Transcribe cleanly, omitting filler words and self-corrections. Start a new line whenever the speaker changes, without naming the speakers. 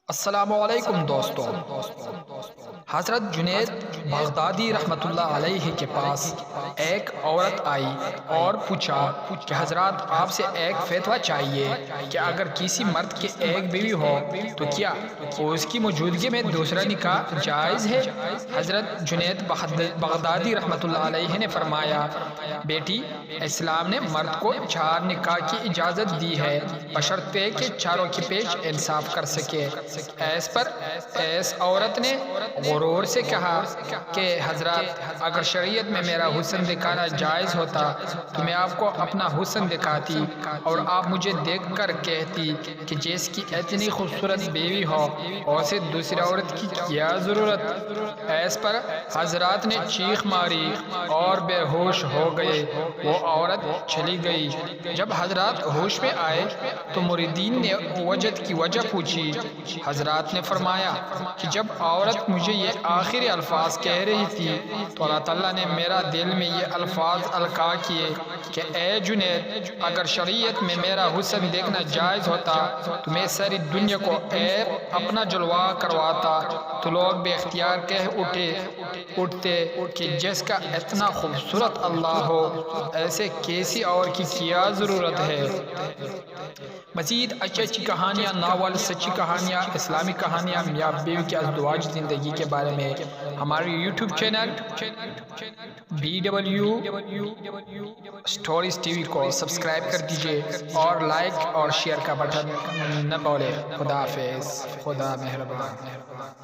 السلام علیکم دوستو۔ حضرت جنید بغدادی رحمت اللہ علیہ کے پاس ایک عورت آئی اور پوچھا کہ حضرات آپ سے ایک فتویٰ چاہیے کہ اگر کسی مرد کے ایک بیوی ہو تو کیا اس کی موجودگی میں دوسرا نکاح جائز ہے؟ حضرت جنید بغدادی رحمت اللہ علیہ نے فرمایا، بیٹی، اسلام نے مرد کو 4 نکاح کی اجازت دی ہے بشرطے کہ چاروں کے پیش انصاف کر سکے۔ اس عورت نے غرور سے کہا کہ حضرات اگر شریعت میں میرا حسن دکھانا جائز ہوتا تو میں آپ کو اپنا حسن دکھاتی اور آپ مجھے دیکھ کر کہتی کہ جس کی اتنی خوبصورت بیوی ہو اسے دوسری عورت کی کیا ضرورت۔ اس پر حضرات نے چیخ ماری اور بے ہوش ہو گئے۔ وہ عورت چلی گئی۔ جب حضرات ہوش میں آئے تو مریدین نے وجد کی وجہ پوچھی۔ حضرات نے فرمایا کہ جب عورت مجھے یہ آخری الفاظ کہہ رہی تھی تو اللہ تعالیٰ نے میرا دل میں یہ الفاظ القاء کیے کہ اے جنید، اگر شریعت میں میرا حسن دیکھنا جائز ہوتا تو میں ساری دنیا کو عیب اپنا جلوہ کرواتا تو لوگ بے اختیار کہہ اٹھتے کہ جس کا اتنا خوبصورت اللہ ہو ایسے کیسی اور کی کیا ضرورت ہے۔ مزید اچھی کہانیاں، ناول، سچی کہانیاں، اسلامی کہانیاں، میاں بیوی کی ازدواج زندگی کے بارے میں ہمارے YouTube channel BW stories TV کو سبسکرائب کر دیجئے اور لائک اور شیئر کا بٹن نہ بھولے۔ خدا حافظ، خدا مہربان۔